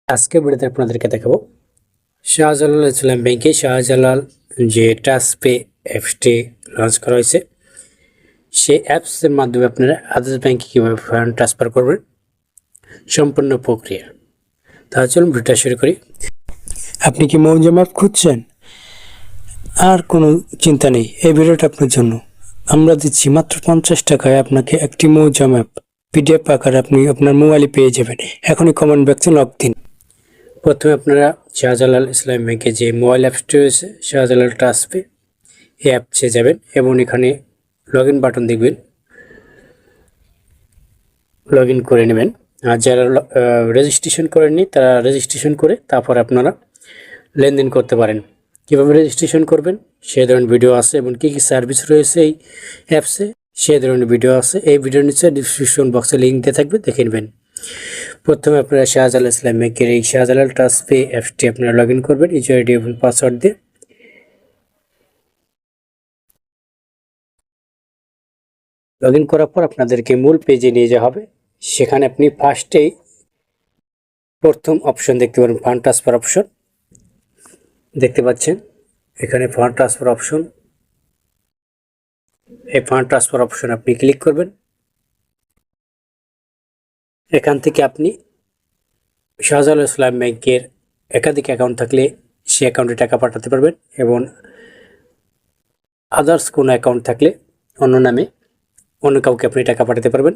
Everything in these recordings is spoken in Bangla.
আজকে ভিডিওতে আপনাদেরকে দেখাবো শাহজালাল ইসলাম ব্যাংকে শাহজালাল যে ট্রাস্টপে অ্যাপসটি লঞ্চ করা হয়েছে সেই অ্যাপসের মাধ্যমে আপনারা আদার্স ব্যাংকে কীভাবে ফান্ড ট্রান্সফার করবেন সম্পূর্ণ প্রক্রিয়া। তাহলে চলুন ভিডিওটা শুরু করি। আপনি কি মৌজাম অ্যাপ খুঁজছেন? আর কোনো চিন্তা নেই, এই ভিডিওটা আপনার জন্য। আমরা দিচ্ছি মাত্র 50 টাকায় আপনাকে একটি মৌজাম অ্যাপ পিডিএফ আকারে আপনি আপনার মোবাইলে পেয়ে যাবেন। এখনই কমেন্ট বক্সে লক দিন। প্রথমে আপনারা শাহজালাল ইসলাম ব্যাংকে যে মোবাইল অ্যাপসটি রয়েছে শাহজালাল ট্রাস্টপে এই অ্যাপসে যাবেন এবং এখানে লগ ইন বাটন দেখবেন, লগ ইন করে নেবেন। আর যারা রেজিস্ট্রেশন করেননি তারা রেজিস্ট্রেশন করে তারপর আপনারা লেনদেন করতে পারেন। কীভাবে রেজিস্ট্রেশন করবেন সেই ধরনের ভিডিও আছে এবং কী কী সার্ভিস রয়েছে এই অ্যাপসে সেই ধরনের ভিডিও আছে। এই ভিডিওর নিচে ডিসক্রিপশন বক্সে লিঙ্ক দিয়ে থাকবে, দেখে নেবেন। প্রথমে আপনারা শাহজালাল ইসলাম ব্যাংকের এই শাহজালাল ট্রাস্টপে অ্যাপসটি আপনারা লগ ইন করবেন ইউজার আইডি এবং পাসওয়ার্ড দিয়ে। লগ ইন করার পর আপনাদেরকে মূল পেজে নিয়ে যাওয়া হবে। সেখানে আপনি ফার্স্টেই প্রথম অপশন দেখতে পারেন, ফান্ড ট্রান্সফার অপশন দেখতে পাচ্ছেন। এখানে ফান্ড ট্রান্সফার অপশন, এই ফান্ড ট্রান্সফার অপশন আপনি ক্লিক করবেন। এখান থেকে আপনি শাহজালাল ইসলাম ব্যাংকের একাধিক অ্যাকাউন্ট থাকলে সে অ্যাকাউন্টে টাকা পাঠাতে পারবেন এবং আদার্স কোনো অ্যাকাউন্ট থাকলে অন্য নামে অন্য কাউকে আপনি টাকা পাঠাতে পারবেন।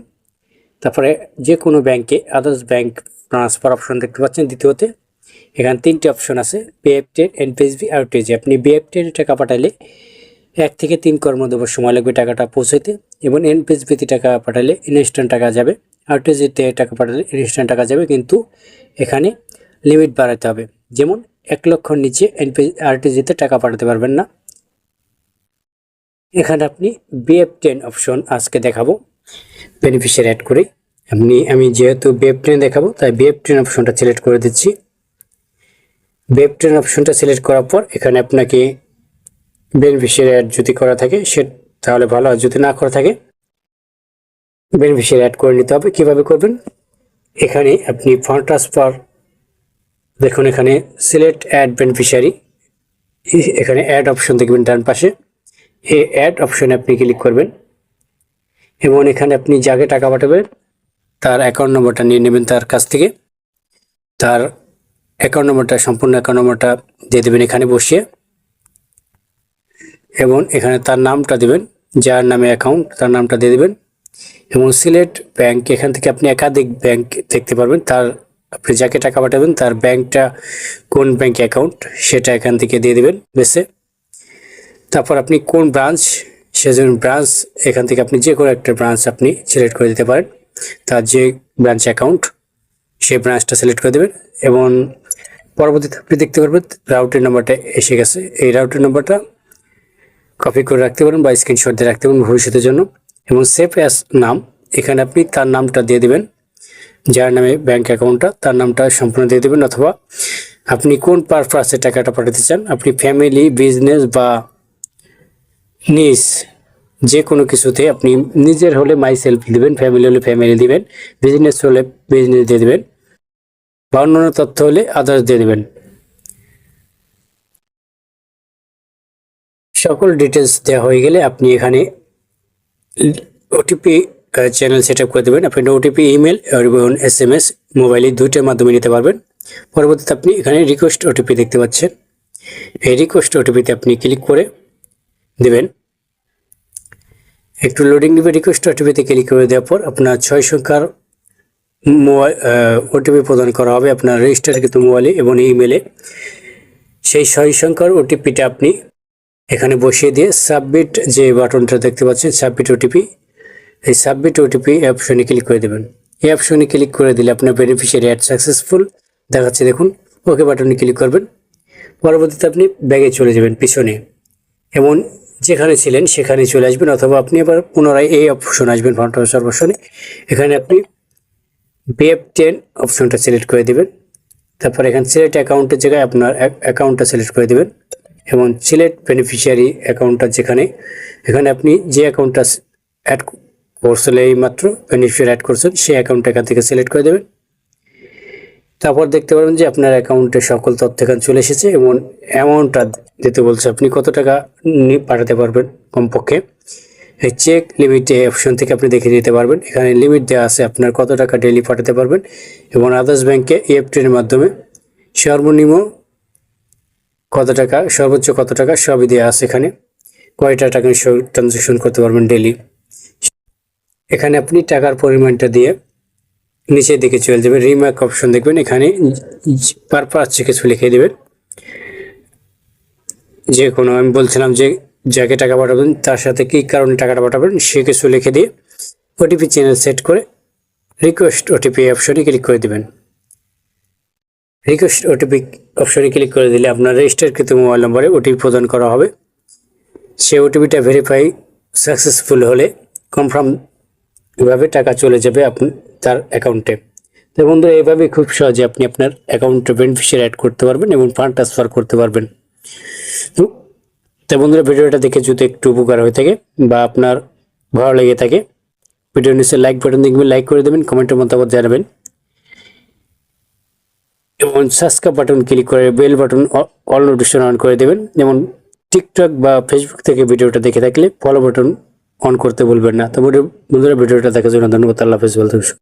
তারপরে যে কোনো ব্যাংকে আদার্স ব্যাংক ট্রান্সফার অপশন দেখতে পাচ্ছেন দ্বিতীয়তে। এখানে 3টি অপশন আছে, BF10, NPSB, RTG। আপনি BF10 টাকা পাঠালে 1 থেকে 3 কর্মদিবস সময় লাগবে টাকাটা পৌঁছাইতে এবং NPSB-তে টাকা পাঠালে ইনস্ট্যান্ট টাকা যাবে, RTG-তে টাকা পাঠালে ইনস্ট্যান্ট টাকা যাবে। কিন্তু এখানে লিমিট বাড়াতে হবে, যেমন 1 লক্ষর নিচে RTG-তে টাকা পাঠাতে পারবেন না। এখানে আপনি BF10 অপশন আজকে দেখাবো বেনিফিশিয়ারি অ্যাড করে। আমি যেহেতু BF10 দেখাবো তাই BF10 অপশনটা সিলেক্ট করে দিচ্ছি। BF10 অপশনটা সিলেক্ট করার পর এখানে আপনাকে বেনিফিশিয়ারি অ্যাড যদি করা থাকে সে তাহলে ভালো, আর যদি না করা থাকে বেনিফিশিয়ারি অ্যাড করে নিতে হবে। কিভাবে করবেন? এখানে আপনি ফান্ড ট্রান্সফার দেখুন, এখানে সিলেক্ট অ্যাড বেনিফিশিয়ারি, এখানে অ্যাড অপশন দেখবেন ডান পাশে। এই অ্যাড অপশনে আপনি ক্লিক করবেন এবং এখানে আপনি যাকে টাকা পাঠাবেন তার অ্যাকাউন্ট নম্বরটা নিয়ে নেবেন তার কাছ থেকে। তার অ্যাকাউন্ট নম্বরটা, সম্পূর্ণ অ্যাকাউন্ট নম্বরটা দিয়ে দেবেন এখানে বসিয়ে এবং এখানে তার নামটা দেবেন, যার নামে অ্যাকাউন্ট তার নামটা দিয়ে দেবেন এবং সিলেক্ট ব্যাংক, এখান থেকে আপনি একাধিক ব্যাংক দেখতে পারবেন। তার আপনি যাকে টাকা পাঠাবেন তার ব্যাংকটা কোন ব্যাংক অ্যাকাউন্ট সেটা এখান থেকে দিয়ে দেবেন বেসে। তারপর আপনি কোন ব্রাঞ্চ, সেজন্য ব্রাঞ্চ এখান থেকে আপনি যে কোনো একটা ব্রাঞ্চ আপনি সিলেক্ট করে দিতে পারেন। তার যে ব্রাঞ্চ অ্যাকাউন্ট সেই ব্রাঞ্চটা সিলেক্ট করে দেবেন এবং পরবর্তীতে আপনি দেখতে পারবেন রাউটের নাম্বারটা এসে গেছে। এই রাউটের নাম্বারটা কপি করে রাখতে পারেন বা স্ক্রিনশট দিয়ে রাখতে পারেন ভবিষ্যতের জন্য। এবং সেভ অ্যাজ নাম, এখানে আপনি তার নামটা দিয়ে দেবেন, যার নামে ব্যাংক অ্যাকাউন্টটা তার নামটা সম্পূর্ণ দিয়ে দেবেন। অথবা আপনি কোন পারপাসে টাকাটা পাঠাতে চান, আপনি ফ্যামিলি, বিজনেস বা নিজ যে কোনো কিছুতে আপনি নিজের হলে মাই সেলফ দিবেন, ফ্যামিলি হলে ফ্যামিলি দিবেন, বিজনেস হলে বিজনেস দিয়ে দেবেন বা অন্যান্য তথ্য হলে আদার্স দিয়ে দেবেন। সকল ডিটেলস দেওয়া হয়ে গেলে আপনি এখানে ওটিপি চ্যানেল সেট আপ করে দেবেন। আপনি ওটিপি ইমেল এবং SMS মোবাইলে দুইটার মাধ্যমে নিতে পারবেন। পরবর্তীতে আপনি এখানে রিকোয়েস্ট ওটিপি দেখতে পাচ্ছেন, এই রিকোয়েস্ট ওটিপিতে আপনি ক্লিক করে দেবেন। একটু লোডিং নেবে। রিকোয়েস্ট ওটিপিতে ক্লিক করে দেওয়ার পর আপনার 6 সংখ্যার মোবাইল ওটিপি প্রদান করা হবে আপনার রেজিস্টারকৃত মোবাইলে এবং ইমেলে। সেই 6 সংখ্যার ওটিপিটা আপনি এখানে বসিয়ে দিয়ে সাবমিট যে বাটনটা দেখতে পাচ্ছেন সাবমিট ওটিপি, এই সাবমিট ওটিপি অপশনে ক্লিক করে দেবেন। এই অপশনে ক্লিক করে দিলে আপনার বেনিফিশিয়ারি অ্যাড সাকসেসফুল দেখাচ্ছে, দেখুন। ওকে বাটনে ক্লিক করবেন। পরবর্তীতে আপনি ব্যাগে চলে যাবেন পিছনে এবং যেখানে ছিলেন সেখানে চলে আসবেন, অথবা আপনি আবার পুনরায় এই অপশন আসবেন ফান্ড ট্রান্সফার অপশনে। এখানে আপনি BF10 অপশনটা সিলেক্ট করে দেবেন। তারপর এখানে সিলেক্ট অ্যাকাউন্টের জায়গায় আপনার অ্যাকাউন্টটা সিলেক্ট করে দেবেন এবং সিলেক্ট বেনিফিশিয়ারি অ্যাকাউন্টটা যেখানে, এখানে আপনি যে অ্যাকাউন্টটা অ্যাড করছেন এই মাত্র বেনিফিশিয়ারি অ্যাড করছেন সেই অ্যাকাউন্টটা এখান থেকে সিলেক্ট করে দেবেন তারপর দেখতে পারবেন যে আপনার অ্যাকাউন্টে সকল তথ্য এখানে চলে এসেছে এবং অ্যামাউন্টটা দিতে বলছে, আপনি কত টাকা পাঠাতে পারবেন কমপক্ষে। এই চেক লিমিট অপশন থেকে আপনি দেখে নিতে পারবেন, এখানে লিমিট দেওয়া আছে আপনার কত টাকা ডেইলি পাঠাতে পারবেন এবং আদার্স ব্যাংকে EFT-এর মাধ্যমে সর্বনিম্ন কত টাকা, সর্বোচ্চ কত টাকা সবই দেওয়া আছে। এখানে কয়টা টাকা ট্রানজাকশন করতে পারবেন ডেইলি। এখানে আপনি টাকার পরিমাণটা দিয়ে নিচের দিকে চলে যাবেন, রিমার্ক অপশন দেখবেন, এখানে পারপাস কিছু লিখে দেবেন, যে কোনো আমি বলছিলাম যে যাকে টাকা পাঠাবেন তার সাথে কী কারণে টাকাটা পাঠাবেন সে কিছু লিখে দিয়ে ওটিপি চ্যানেল সেট করে রিকোয়েস্ট ওটিপি অপশনে ক্লিক করে দেবেন। রিকোয়েস্ট ওটিপি অপশনে ক্লিক করে দিলে আপনার রেজিস্টারকৃত মোবাইল নম্বরে ওটিপি প্রদান করা হবে। সেই ওটিপিটা ভেরিফাই সাকসেসফুল হলে কনফার্ম এভাবে টাকা চলে যাবে তার অ্যাকাউন্টে। তো বন্ধুরা, এভাবে খুব সহজে আপনি আপনার অ্যাকাউন্টে বেনিফিশিয়ারি অ্যাড করতে পারবেন এবং ফান্ড ট্রান্সফার করতে পারবেন। তো বন্ধুরা, ভিডিওটা দেখে যদি একটু উপকার হয়ে থাকে বা আপনার ভালো লেগে থাকে, ভিডিও নিচে লাইক বাটন দেখবেন, লাইক করে দেবেন, কমেন্টের মতামত জানাবেন এবং সাবস্ক্রাইব বাটন ক্লিক করে bell button all notification on করে দেবেন। যেমন টিকটক বা ফেসবুক থেকে ভিডিওটা দেখে থাকলে ফলো বাটন অন করতে ভুলবেন না। তো বন্ধুরা, ভিডিওটা দেখার জন্য ধন্যবাদ। আল্লাহ হাফেজ।